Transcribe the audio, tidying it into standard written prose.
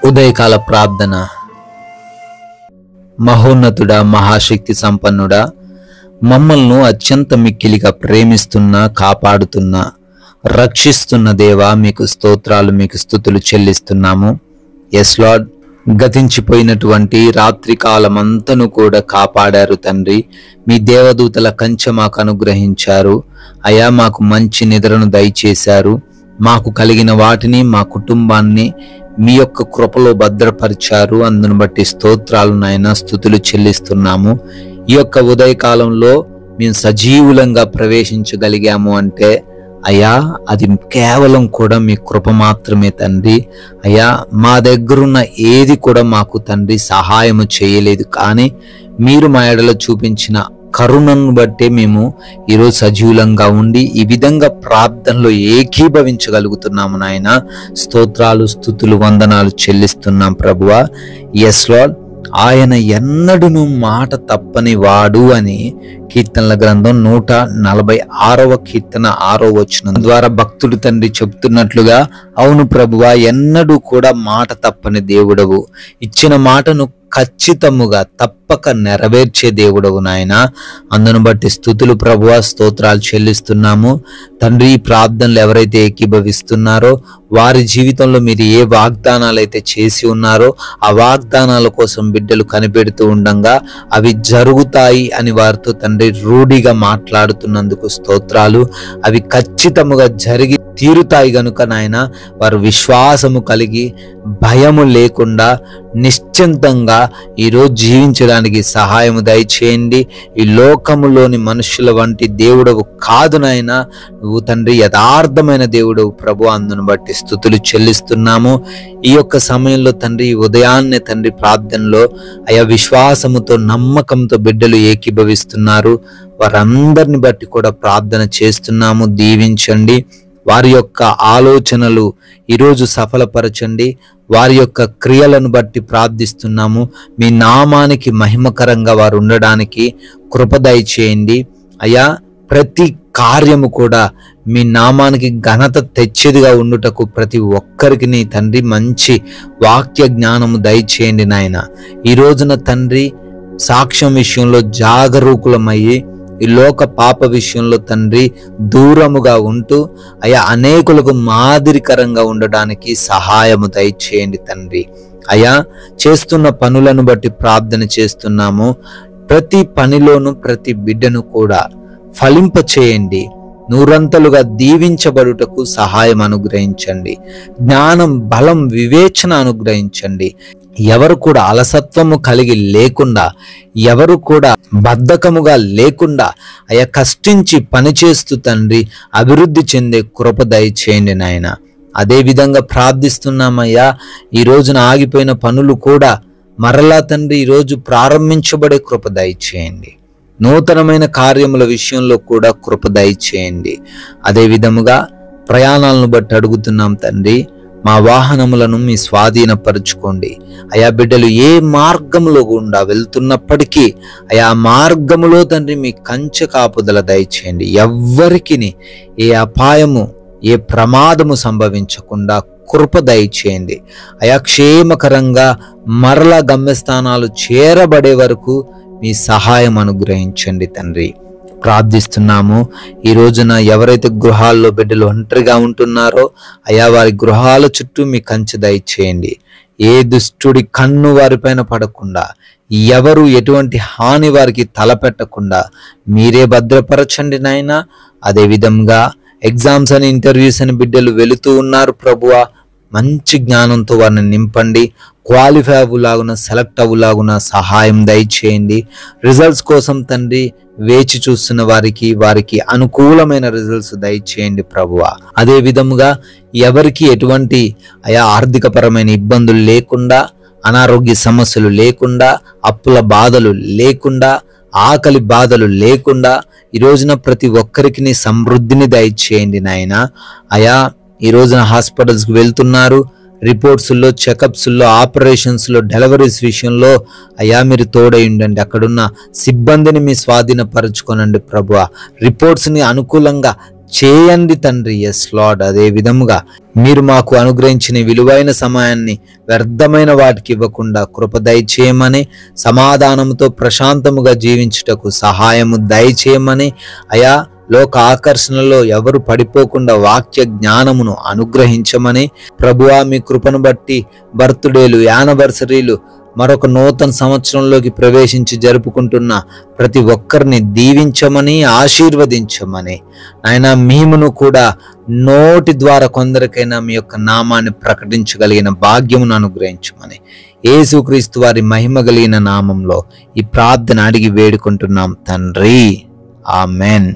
ఉదయకాల ప్రార్థన. మహోన్నతుడా, మహాశక్తి సంపన్నుడా, మమ్మల్ని అత్యంత మిక్కిలిగా ప్రేమిస్తున్న, కాపాడుతున్న, రక్షిస్తున్న దేవా, మీకు స్తోత్రాలు, మీకు స్తుతులు చెల్లిస్తున్నాము. ఎస్ లార్డ్, గతించిపోయినటువంటి రాత్రి కాలమంతను కూడా కాపాడారు తండ్రి. మీ దేవదూతల కంచె మాకు అనుగ్రహించారు అయా. మాకు మంచి నిద్రను దయచేశారు. మాకు కలిగిన వాటిని, మా కుటుంబాన్ని మీ యొక్క కృపలో భద్రపరిచారు. అందును బట్టి స్తోత్రాలు నాయన, స్తుతులు చెల్లిస్తున్నాము. ఈ యొక్క ఉదయకాలంలో మేము సజీవులంగా ప్రవేశించగలిగాము అంటే అయ్యా, అది కేవలం కూడా మీ కృప మాత్రమే తండ్రి. అయ్యా, మా దగ్గరున్న ఏది కూడా మాకు తండ్రి సహాయము చేయలేదు, కానీ మీరు మా ఎడలో చూపించిన కరుణను బట్టే మేము ఈరోజు సజీవులంగా ఉండి ఈ విధంగా ప్రార్థనలో ఏకీభవించగలుగుతున్నాము నాయన. స్తోత్రాలు, స్తుతులు, వందనాలు చెల్లిస్తున్నాం ప్రభువా. ఎస్ లార్డ్, ఆయన ఎన్నడూను మాట తప్పని వాడు అని కీర్తనల గ్రంథం 146వ కీర్తన 6వ వచనం ద్వారా భక్తుడు తండ్రి చెప్తున్నట్లుగా, అవును ప్రభువా, ఎన్నడూ కూడా మాట తప్పని దేవుడవు, ఇచ్చిన మాటను ఖచ్చితముగా తప్పక నెరవేర్చే దేవుడవు నాయన. అందును బట్టి స్తుతులు ప్రభువా, స్తోత్రాలు చెల్లిస్తున్నాము తండ్రి. ఈ ప్రార్థనలు ఎవరైతే ఏకీభవిస్తున్నారో వారి జీవితంలో మీరు ఏ వాగ్దానాలు అయితే చేసి ఉన్నారో ఆ వాగ్దానాల కోసం బిడ్డలు కనిపెడుతూ ఉండంగా అవి జరుగుతాయి అని వారితో తండ్రి రూఢిగా మాట్లాడుతున్నందుకు స్తోత్రాలు. అవి ఖచ్చితముగా జరిగి తీరుతాయి గనుక నాయన, వారు విశ్వాసము కలిగి భయము లేకుండా నిశ్చింతంగా ఈరోజు జీవించడానికి సహాయము దయచేయండి. ఈ లోకములోని మనుషుల వంటి దేవుడవు కాదు నాయన, నువ్వు తండ్రి యథార్థమైన దేవుడవు ప్రభు. అందును బట్టి స్తుతులు చెల్లిస్తున్నాము. ఈ యొక్క సమయంలో తండ్రి, ఉదయాన్నే తండ్రి ప్రార్థనలో అయా విశ్వాసముతో, నమ్మకంతో బిడ్డలు ఏకీభవిస్తున్నారు. వారందరిని బట్టి కూడా ప్రార్థన చేస్తున్నాము. దీవించండి. వారి యొక్క ఆలోచనలు ఈరోజు సఫలపరచండి. వారి యొక్క క్రియలను బట్టి ప్రార్థిస్తున్నాము. మీ నామానికి మహిమకరంగా వారు ఉండడానికి కృప దయచేయండి అయ్యా. ప్రతి కార్యము కూడా మీ నామానికి ఘనత తెచ్చేదిగా ఉండుటకు ప్రతి ఒక్కరికి నీ తండ్రి మంచి వాక్య జ్ఞానము దయచేయండి నాయన. ఈ రోజున తండ్రి సాక్ష్యం విషయంలో జాగరూకులమయ్యి ఈ లోక పాప విషయంలో తండ్రి దూరముగా ఉంటూ అయా అనేకులకు మాదిరికరంగా ఉండడానికి సహాయము దయచేయండి తండ్రి. అయా, చేస్తున్న పనులను బట్టి ప్రార్థన చేస్తున్నాము. ప్రతి పనిలోనూ ప్రతి బిడ్డను కూడా ఫలింప చేయండి. నూరంతలుగా దీవించబడుటకు సహాయం అనుగ్రహించండి. జ్ఞానం, బలం, వివేచన అనుగ్రహించండి. ఎవరు కూడా అలసత్వము కలిగి లేకుండా, ఎవరు కూడా బద్ధకముగా లేకుండా అయ్యా కష్టించి పనిచేస్తూ తండ్రి అభివృద్ధి చెందే కృప దయచేయండి నాయన. అదే విధంగా ప్రార్థిస్తున్నామయ్యా, ఈ రోజున ఆగిపోయిన పనులు కూడా మరలా తండ్రి ఈరోజు ప్రారంభించబడే కృప దయచేయండి. నూతనమైన కార్యముల విషయంలో కూడా కృప దయచేయండి. అదే విధముగా ప్రయాణాలను బట్టి అడుగుతున్నాం తండ్రి, మా వాహనములను మీ స్వాధీనపరుచుకోండి అయా. బిడ్డలు ఏ మార్గంలో గుండా వెళ్తున్నప్పటికీ అయా మార్గములో తండ్రి మీ కంచె కాపుదల దయచేయండి. ఎవ్వరికి ఏ అపాయము, ఏ ప్రమాదము సంభవించకుండా కృప దయచేయండి అయా. క్షేమకరంగా మరలా గమ్యస్థానాలు చేరబడే వరకు మీ సహాయం అనుగ్రహించండి తండ్రి. ప్రార్థిస్తున్నాము. ఈ రోజున ఎవరైతే గృహాల్లో బిడ్డలు ఒంటరిగా ఉంటున్నారో అయా వారి గృహాల చుట్టూ మీ కంచె దయచేయండి. ఏ దుష్టుడి కన్ను వారిపైన పడకుండా, ఎవరు ఎటువంటి హాని వారికి తలపెట్టకుండా మీరే భద్రపరచండి నాయన. అదే విధంగా ఎగ్జామ్స్ అని, ఇంటర్వ్యూస్ అని బిడ్డలు వెళుతూ ఉన్నారు ప్రభువా. మంచి జ్ఞానంతో వారిని నింపండి. క్వాలిఫై అవ్వులాగున, సెలెక్ట్ అవ్వులాగున సహాయం దయచేయండి. రిజల్ట్స్ కోసం తండ్రి వేచి చూస్తున్న వారికి అనుకూలమైన రిజల్ట్స్ దయచేయండి ప్రభువా. అదే విధముగా ఎవరికి ఎటువంటి అయా ఆర్థికపరమైన ఇబ్బందులు లేకుండా, అనారోగ్య సమస్యలు లేకుండా, అప్పుల బాధలు లేకుండా, ఆకలి బాధలు లేకుండా ఈ రోజున ప్రతి ఒక్కరికి సమృద్ధిని దయచేయండి నాయన. అయా, ఈ రోజున హాస్పిటల్స్కి వెళ్తున్నారు, రిపోర్ట్స్లో, చెకప్స్లో, ఆపరేషన్స్లో, డెలివరీస్ విషయంలో అయ్యా మీరు తోడై ఉండండి. అక్కడున్న సిబ్బందిని మీ స్వాధీనపరచుకోనండి ప్రభువా. రిపోర్ట్స్ని అనుకూలంగా చేయండి తండ్రి. Yes Lord. అదే విధముగా మీరు మాకు అనుగ్రహించిన విలువైన సమయాన్ని వ్యర్థమైన వాటికి ఇవ్వకుండా కృప దయచేయమని, సమాధానంతో ప్రశాంతముగా జీవించుటకు సహాయము దయచేయమని, అయా లోక ఆకర్షణలో ఎవరు పడిపోకుండా వాక్య జ్ఞానమును అనుగ్రహించమని, ప్రభువా మీ కృపను బట్టి బర్త్డేలు, యానివర్సరీలు, మరొక నూతన సంవత్సరంలోకి ప్రవేశించి జరుపుకుంటున్న ప్రతి ఒక్కరిని దీవించమని, ఆశీర్వదించమని, నాయనా మేమును కూడా నోటి ద్వారా కొందరికైనా మీ యొక్క నామాన్ని ప్రకటించగలిగిన భాగ్యమును అనుగ్రహించమని, యేసుక్రీస్తు వారి మహిమ కలిగిన నామంలో ఈ ప్రార్థన అడిగి వేడుకుంటున్నాం తండ్రి. ఆమెన్.